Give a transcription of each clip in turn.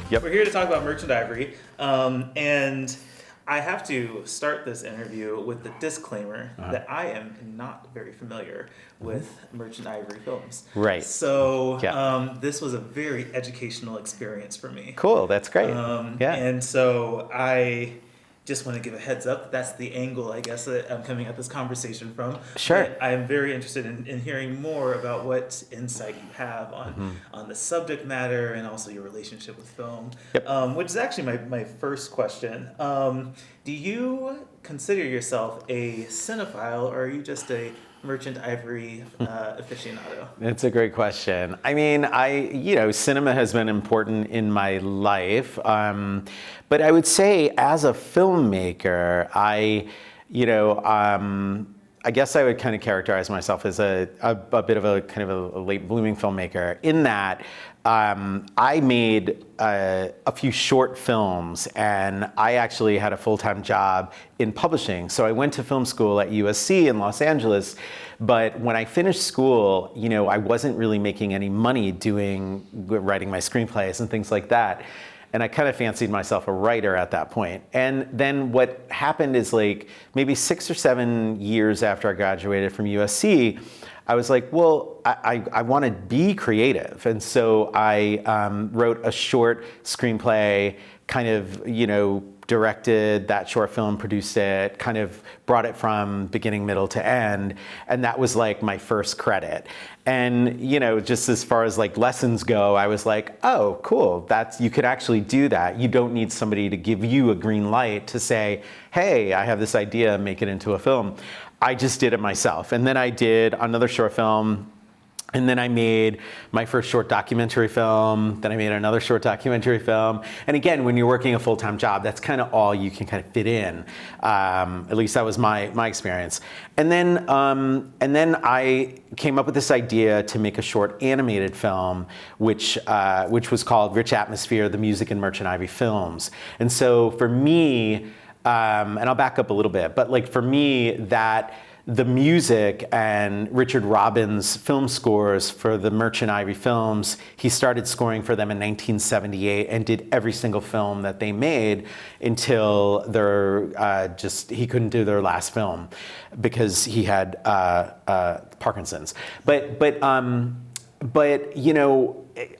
Yep. We're here to talk about Merchant Ivory, and I have to start this interview with the disclaimer that I am not very familiar with Merchant Ivory films. Right. So Yeah. this was a very educational experience for me. Cool, that's great. Yeah. And so I just want to give a heads up. That's the angle, I guess, that I'm coming at this conversation from. Sure. But I'm very interested in hearing more about what insight you have on the subject matter and also your relationship with film, Yep. which is actually my first question. Do you consider yourself a cinephile, or are you just a Merchant Ivory aficionado? That's a great question. I mean, cinema has been important in my life, but I would say as a filmmaker, I guess I would kind of characterize myself as a bit of a kind of a late blooming filmmaker in that I made a few short films, and I actually had a full-time job in publishing. So I went to film school at USC in Los Angeles, but when I finished school, I wasn't really making any money writing my screenplays and things like that. And I kind of fancied myself a writer at that point. And then what happened is, like, maybe 6 or 7 years after I graduated from USC, I was like, well, I want to be creative. And so I wrote a short screenplay, kind of, directed that short film, produced it, kind of brought it from beginning, middle to end. And that was like my first credit. And, just as far as like lessons go, I was like, oh, cool. You could actually do that. You don't need somebody to give you a green light to say, hey, I have this idea, make it into a film. I just did it myself. And then I did another short film. And then I made my first short documentary film. Then I made another short documentary film. And again, when you're working a full-time job, that's kind of all you can kind of fit in. At least that was my experience. And then I came up with this idea to make a short animated film, which was called Rich Atmosphere: The Music in Merchant Ivory Films. And so for me, and I'll back up a little bit, but like for me, that the music and Richard Robbins' film scores for the Merchant Ivory films, he started scoring for them in 1978 and did every single film that they made until he couldn't do their last film because he had Parkinson's. But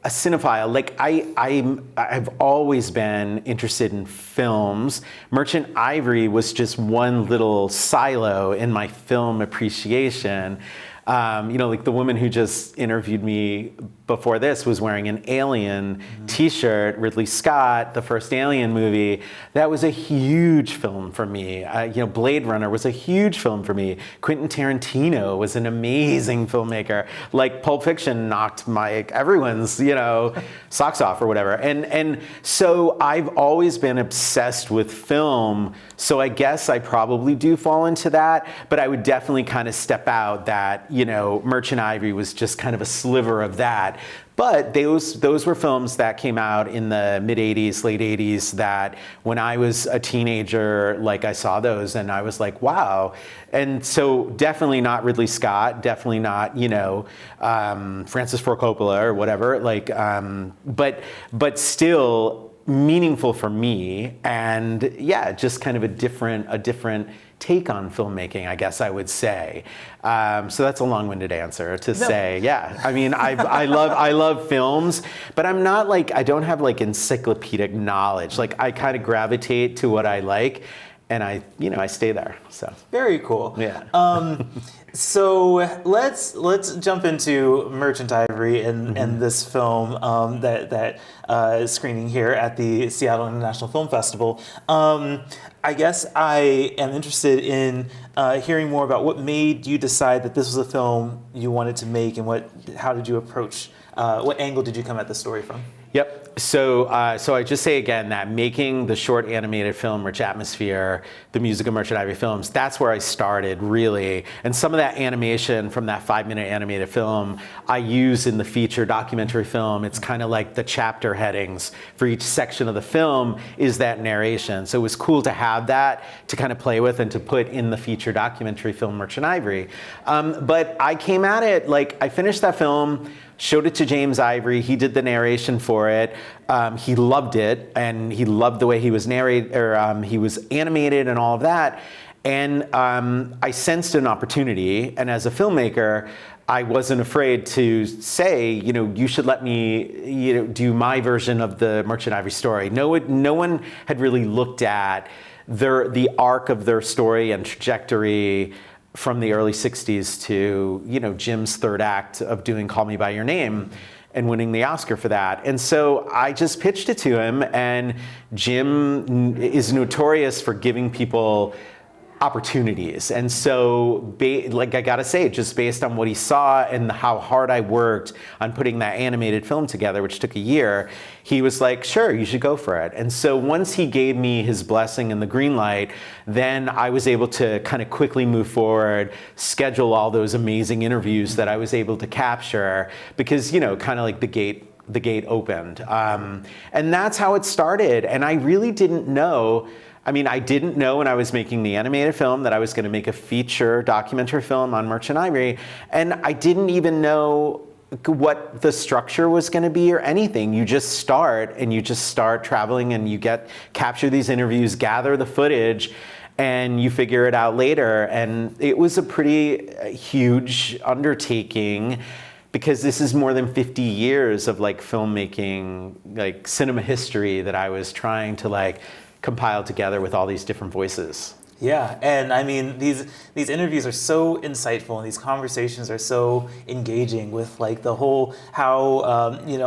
a cinephile, like I've always been interested in films. Merchant Ivory was just one little silo in my film appreciation. Like the woman who just interviewed me before this was wearing an Alien t-shirt, Ridley Scott, the first Alien movie. That was a huge film for me. Blade Runner was a huge film for me. Quentin Tarantino was an amazing filmmaker. Like Pulp Fiction knocked everyone's, socks off or whatever. And so I've always been obsessed with film. So I guess I probably do fall into that, but I would definitely kind of step out that, Merchant Ivory was just kind of a sliver of that. But those were films that came out in the mid-'80s, late '80s, that when I was a teenager, like I saw those and I was like, wow. And so definitely not Ridley Scott, definitely not, Francis Ford Coppola or whatever, but still meaningful for me, and just kind of a different take on filmmaking, I guess I would say. So that's a long-winded answer to say, I mean, I love films, but I'm not I don't have encyclopedic knowledge. I kind of gravitate to what I like, and I stay there. So very cool. Yeah. So let's jump into Merchant Ivory and this film that is screening here at the Seattle International Film Festival. I guess I am interested in hearing more about what made you decide that this was a film you wanted to make, and how did you approach, what angle did you come at the story from? Yep. So I just say again that making the short animated film Rich Atmosphere, the music of Merchant Ivory films, that's where I started really. And some of that animation from that 5-minute animated film I use in the feature documentary film. It's kind of like the chapter headings for each section of the film is that narration. So it was cool to have that to kind of play with and to put in the feature documentary film Merchant Ivory. But I came at it I finished that film showed it to James Ivory. He did the narration for it. He loved it, and he loved the way he was he was animated and all of that. And I sensed an opportunity, and as a filmmaker, I wasn't afraid to say, you should let me, do my version of the Merchant Ivory story. No one had really looked at the arc of their story and trajectory from the early 60s to, Jim's third act of doing Call Me By Your Name and winning the Oscar for that. And so I just pitched it to him, and Jim is notorious for giving people opportunities. And so, I gotta say, just based on what he saw and how hard I worked on putting that animated film together, which took a year, he was like, sure, you should go for it. And so once he gave me his blessing and the green light, then I was able to kind of quickly move forward, schedule all those amazing interviews that I was able to capture, because, kind of like the gate opened. And that's how it started. And I really didn't know. I didn't know when I was making the animated film that I was going to make a feature documentary film on Merchant Ivory, and I didn't even know what the structure was going to be or anything. You just start traveling, and you capture these interviews, gather the footage, and you figure it out later. And it was a pretty huge undertaking, because this is more than 50 years of filmmaking, cinema history that I was trying to compiled together with all these different voices. Yeah, and these interviews are so insightful, and these conversations are so engaging with the whole how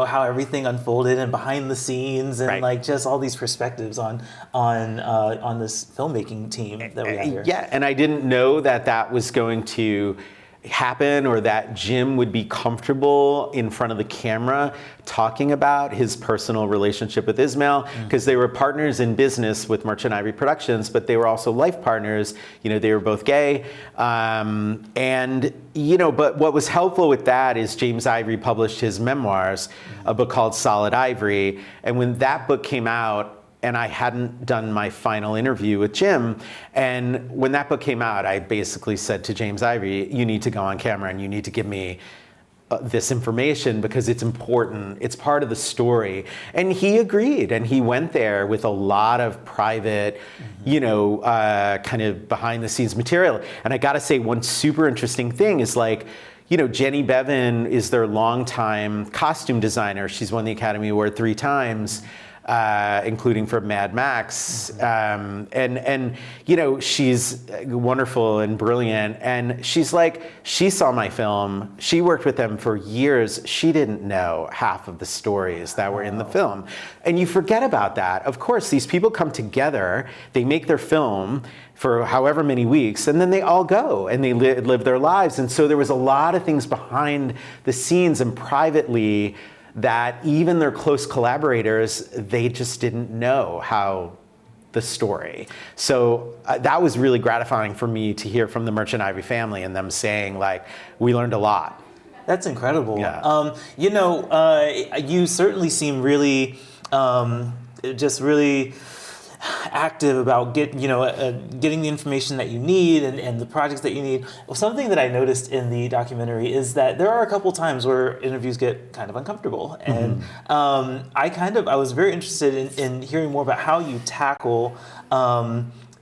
how everything unfolded and behind the scenes, and right. Just all these perspectives on this filmmaking team that we have here. Yeah, and I didn't know that was going to happen, or that Jim would be comfortable in front of the camera talking about his personal relationship with Ismail, because they were partners in business with Merchant Ivory Productions, but they were also life partners. They were both gay. But what was helpful with that is James Ivory published his memoirs, a book called Solid Ivory. And when that book came out, and I hadn't done my final interview with Jim, and when that book came out, I basically said to James Ivory, you need to go on camera and you need to give me this information, because it's important. It's part of the story. And he agreed, and he went there with a lot of private, kind of behind the scenes material. And I gotta say, one super interesting thing is Jenny Bevan is their longtime costume designer. She's won the Academy Award 3 times. Including for Mad Max, and she's wonderful and brilliant. And she saw my film. She worked with them for years. She didn't know half of the stories that were in the film, and you forget about that. Of course, these people come together. They make their film for however many weeks, and then they all go and they live their lives. And so there was a lot of things behind the scenes and privately that even their close collaborators, they just didn't know how the story. So that was really gratifying for me to hear from the Merchant Ivory family, and them saying we learned a lot. That's incredible. Yeah. You certainly seem really, just really active about getting the information that you need, and the projects that you need. Something that I noticed in the documentary is that there are a couple times where interviews get kind of uncomfortable, and I was very interested in hearing more about how you tackle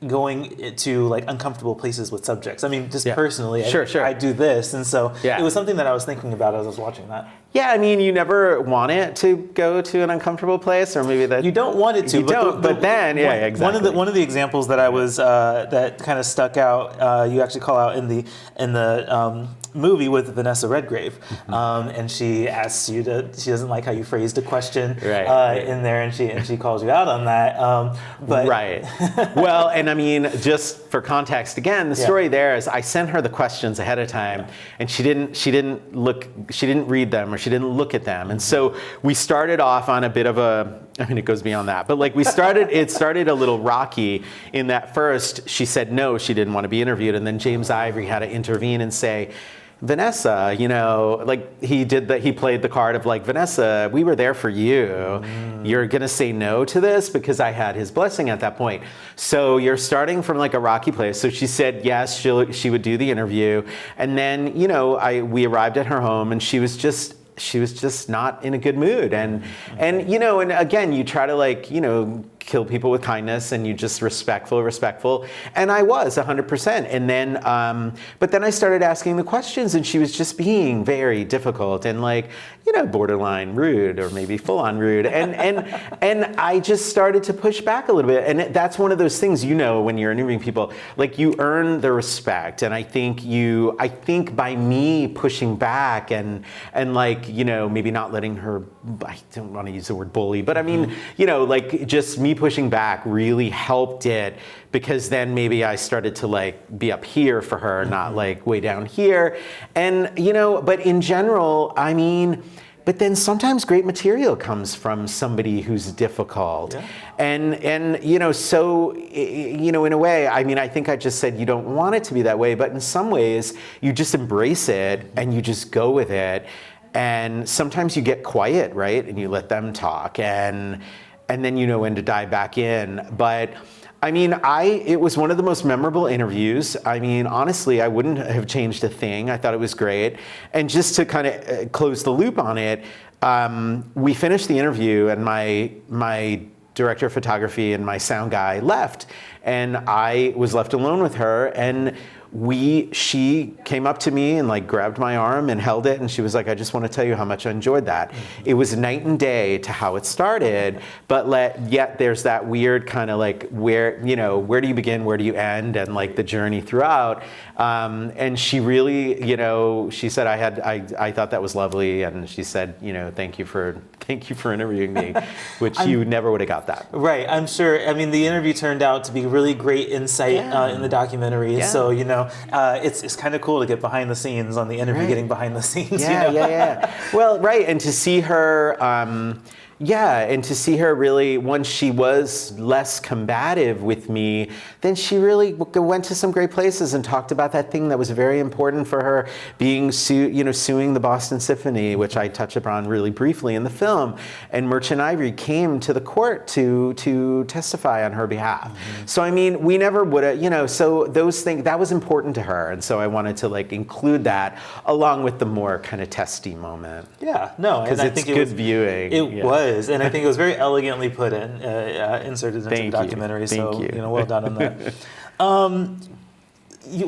going to uncomfortable places with subjects. Personally, Sure. I do this, and so Yeah. it was something that I was thinking about as I was watching that. Yeah, you never want it to go to an uncomfortable place, or maybe that you don't want it to. But then, exactly. One of the examples that I was that kind of stuck out. You actually call out in the movie with Vanessa Redgrave, and she asks you she doesn't like how you phrased a question in there, and she calls you out on that. Right. Well, and just for context again, the story there is I sent her the questions ahead of time, and she didn't read them, or she didn't look at them. And so we started off on a bit of it goes beyond that, but it started a little rocky in that first she said no, she didn't want to be interviewed. And then James Ivory had to intervene and say, Vanessa, he played the card of Vanessa, we were there for you. You're gonna say no to this? Because I had his blessing at that point. So you're starting from a rocky place. So she said yes, she would do the interview. And then, we arrived at her home, and she was just she was just not in a good mood. And you know, and again, you try to like, you know, kill people with kindness, and you just respectful. And I was 100%. And then, but then I started asking the questions, and she was just being very difficult and like, you know, borderline rude, or maybe full on rude. And I just started to push back a little bit. And that's one of those things, you know, when you're interviewing people, like you earn the respect. And I think by me pushing back and like, you know, maybe not letting her, I don't want to use the word bully, but I mean, you know, like just me pushing back really helped it, because then maybe I started to like be up here for her, not like way down here. And, you know, but in general, I mean, but then sometimes great material comes from somebody who's difficult. Yeah. And you know, so, you know, in a way, I mean, I think I just said you don't want it to be that way, but in some ways you just embrace it and you just go with it. And sometimes you get quiet, right? And you let them talk, and then you know when to dive back in. But I mean, it was one of the most memorable interviews. I mean, honestly, I wouldn't have changed a thing. I thought it was great. And just to kind of close the loop on it, we finished the interview, and my director of photography and my sound guy left, and I was left alone with her. And she came up to me and like grabbed my arm and held it, and she was like, I just want to tell you how much I enjoyed that. It was night and day to how it started, but yet there's that weird kind of like, where, you know, where do you begin, where do you end, and like the journey throughout. And she really, you know, she said, I thought that was lovely, and she said, you know, thank you for interviewing me, which you never would have got that. Right, I'm sure. I mean, the interview turned out to be really great insight in the documentary. Yeah. So, you know, it's kind of cool to get behind the scenes on the interview, right. Getting behind the scenes. Yeah, you know? yeah. Well, right, and to see her, and to see her really, once she was less combative with me, then she really went to some great places and talked about that thing that was very important for her, being suing the Boston Symphony, which I touch upon really briefly in the film. And Merchant Ivory came to the court to testify on her behalf. Mm-hmm. So I mean, we never would have, you know, so those things, that was important to her, and so I wanted to like include that along with the more kind of testy moment. Yeah, no, because it's good viewing. It was. And I think it was very elegantly put in, inserted into the documentary. Thank you. You know, well done on that.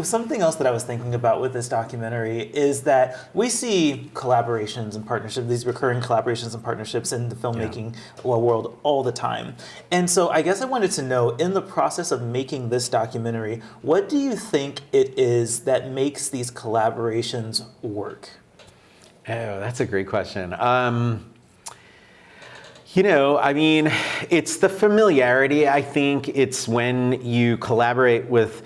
Something else that I was thinking about with this documentary is that we see collaborations and partnerships, these recurring collaborations and partnerships in the filmmaking world all the time. And so I guess I wanted to know, in the process of making this documentary, what do you think it is that makes these collaborations work? Oh, that's a great question. You know, I mean, it's the familiarity. I think it's when you collaborate with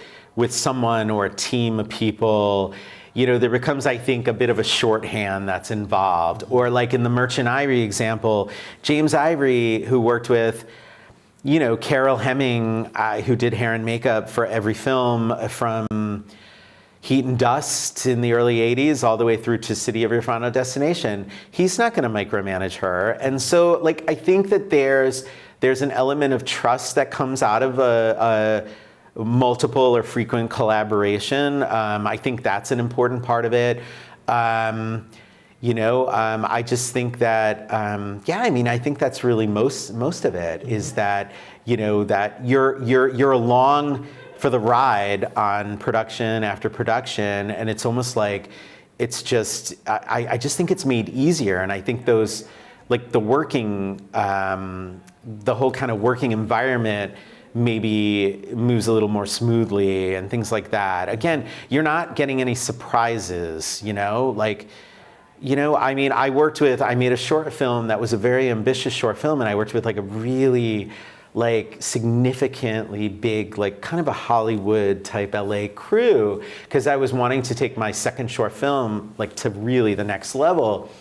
someone or a team of people, you know, there becomes, I think, a bit of a shorthand that's involved. Or like in the Merchant Ivory example, James Ivory, who worked with, you know, Carol Hemming, who did hair and makeup for every film from Heat and Dust in the early 80s all the way through to City of Your Final Destination. He's not going to micromanage her. And so, like, I think that there's an element of trust that comes out of a multiple or frequent collaboration. I think that's an important part of it. You know, I just think that, I mean, I think that's really most of it, is that, you know, that you're along for the ride on production after production, and it's almost like it's just, I just think it's made easier. And I think those, like the whole kind of working environment maybe moves a little more smoothly and things like that. Again, you're not getting any surprises, you know, like, you know, I mean, I made a short film that was a very ambitious short film, and I worked with like a really like significantly big, like kind of a Hollywood type LA crew, because I was wanting to take my second short film like to really the next level.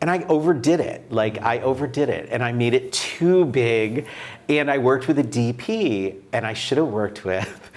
And I overdid it. And I made it too big. And I worked with a DP, and I should have worked with,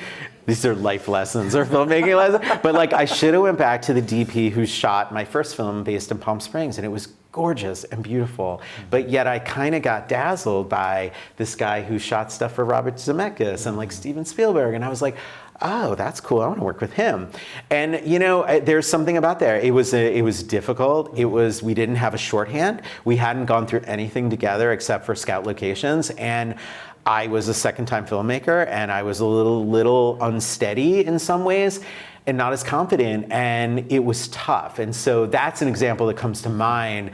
these are life lessons or filmmaking lessons, but like I should have went back to the DP who shot my first film based in Palm Springs, and it was gorgeous and beautiful. But yet I kind of got dazzled by this guy who shot stuff for Robert Zemeckis and like Steven Spielberg. And I was like, oh, that's cool. I want to work with him. And you know, there's something about there. It was difficult. We didn't have a shorthand. We hadn't gone through anything together except for scout locations. And I was a second-time filmmaker, and I was a little unsteady in some ways, and not as confident. And it was tough. And so that's an example that comes to mind,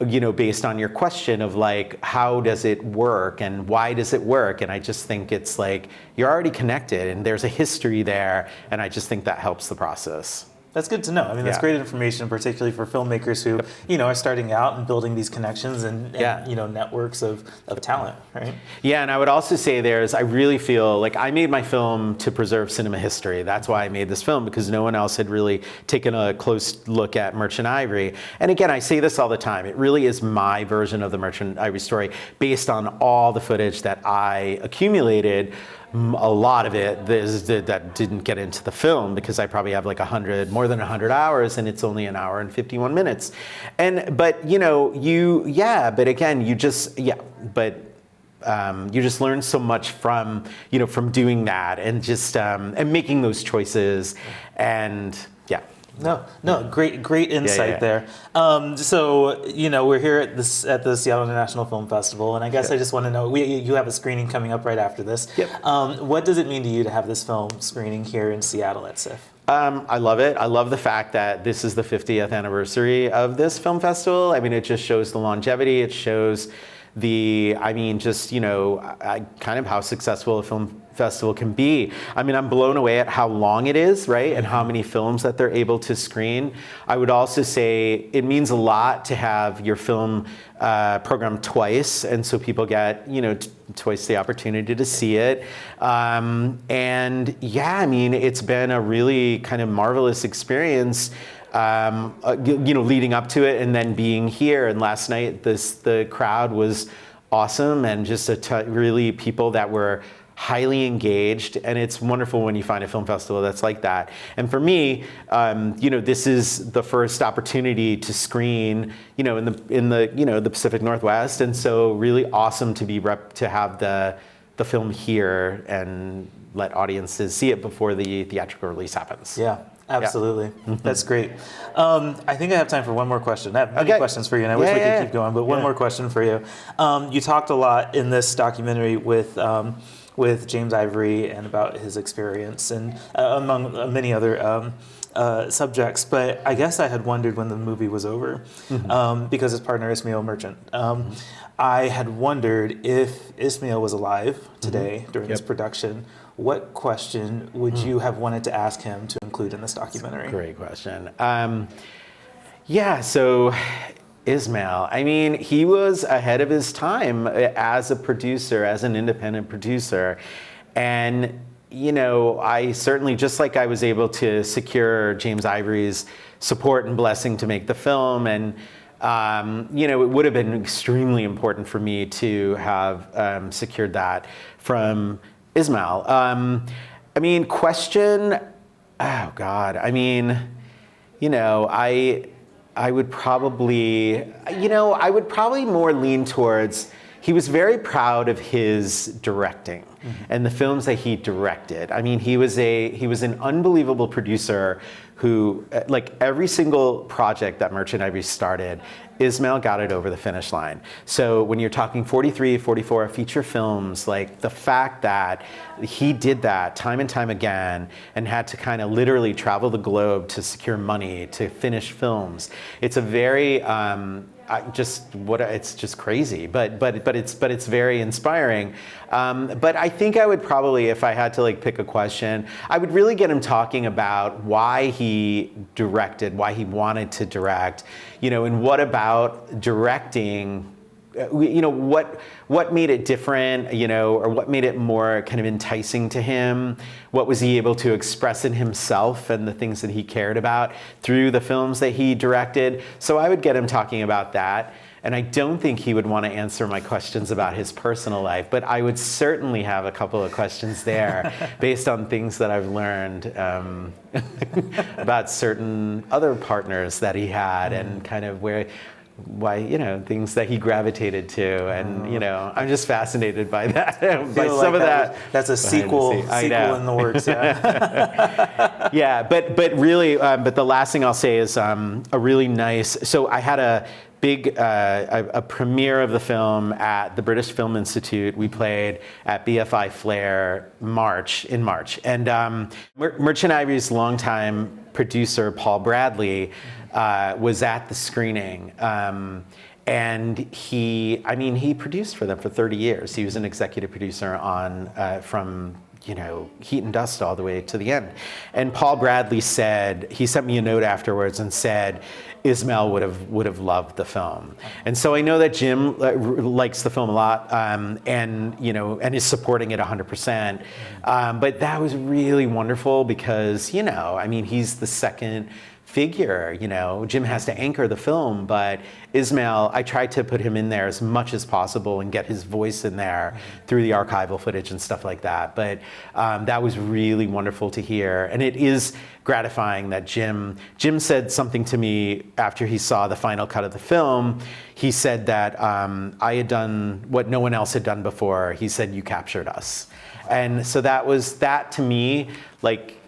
you know, based on your question of like, how does it work and why does it work? And I just think it's like, you're already connected and there's a history there. And I just think that helps the process. That's good to know. I mean, that's great information, particularly for filmmakers who, you know, are starting out and building these connections and you know, networks of talent, right? Yeah, and I would also say I really feel like I made my film to preserve cinema history. That's why I made this film, because no one else had really taken a close look at Merchant Ivory. And again, I say this all the time. It really is my version of the Merchant Ivory story based on all the footage that I accumulated. A lot of it that didn't get into the film because I probably have like more than 100 hours, and it's only an hour and 51 minutes. But you know, but again, you just learn so much from doing that and just and making those choices, and yeah. No, great insight there. So, you know, we're here at the Seattle International Film Festival, and I guess I just want to know, you have a screening coming up right after this. Yep. What does it mean to you to have this film screening here in Seattle at SIFF? I love it. I love the fact that this is the 50th anniversary of this film festival. I mean, it just shows the longevity. It shows just, you know, kind of how successful a film festival can be. I mean, I'm blown away at how long it is, right? And how many films that they're able to screen. I would also say it means a lot to have your film programmed twice. And so people get, you know, twice the opportunity to see it. And yeah, I mean, it's been a really kind of marvelous experience. You know, leading up to it and then being here. And last night, the crowd was awesome, and just really people that were highly engaged. And it's wonderful when you find a film festival that's like that. And for me, you know, this is the first opportunity to screen, you know, in the Pacific Northwest, and so really awesome to have the film here and let audiences see it before the theatrical release happens. Yeah. Absolutely. Yeah. That's great. I think I have time for one more question. I have many questions for you, and I wish we could keep going, but one more question for you. You talked a lot in this documentary with James Ivory and about his experience, and among many other subjects, but I guess I had wondered when the movie was over, because his partner Ismail Merchant. I had wondered if Ismail was alive today during this production, what question would you have wanted to ask him to include in this documentary? Great question. So Ismail, I mean, he was ahead of his time as a producer, as an independent producer. And, you know, I certainly, just like I was able to secure James Ivory's support and blessing to make the film, and you know, it would have been extremely important for me to have secured that from Ismail. I mean, question, oh God, I mean, you know, I would probably, you know, I would probably more lean towards, he was very proud of his directing and the films that he directed. I mean, he was an unbelievable producer who, like every single project that Merchant Ivory started, Ismail got it over the finish line. So when you're talking 43, 44 feature films, like the fact that he did that time and time again and had to kind of literally travel the globe to secure money to finish films, it's a very, it's just crazy, but it's very inspiring. But I think I would probably, if I had to like pick a question, I would really get him talking about why he directed, why he wanted to direct, you know, and what about directing, you know, what made it different, you know, or what made it more kind of enticing to him? What was he able to express in himself and the things that he cared about through the films that he directed? So I would get him talking about that. And I don't think he would want to answer my questions about his personal life, but I would certainly have a couple of questions there based on things that I've learned about certain other partners that he had and kind of where things that he gravitated to, and I'm just fascinated by that, by Feel some like of that. That's a sequel in the works. Yeah. Yeah, but really, but the last thing I'll say is a really nice. So I had a big a premiere of the film at the British Film Institute. We played at BFI Flair in March, and Merchant Ivory's longtime producer Paul Bradley was at the screening. And he produced for them for 30 years. He was an executive producer on from Heat and Dust all the way to the end. And Paul Bradley said, he sent me a note afterwards and said, Ismail would have loved the film. And so I know that Jim likes the film a lot, and is supporting it 100%. But that was really wonderful because he's the second figure. Jim has to anchor the film, but Ismail, I tried to put him in there as much as possible and get his voice in there through the archival footage and stuff like that. But that was really wonderful to hear, and it is gratifying that Jim said something to me after he saw the final cut of the film. He said that I had done what no one else had done before. He said, "You captured us." And so that to me,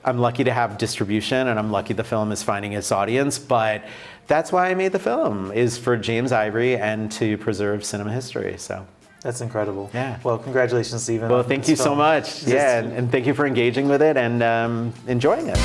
I'm lucky to have distribution, and I'm lucky the film is finding its audience, but that's why I made the film, is for James Ivory and to preserve cinema history. So that's incredible. Yeah. Well, congratulations, Stephen. Well, thank you so much. Yeah, and thank you for engaging with it and enjoying it.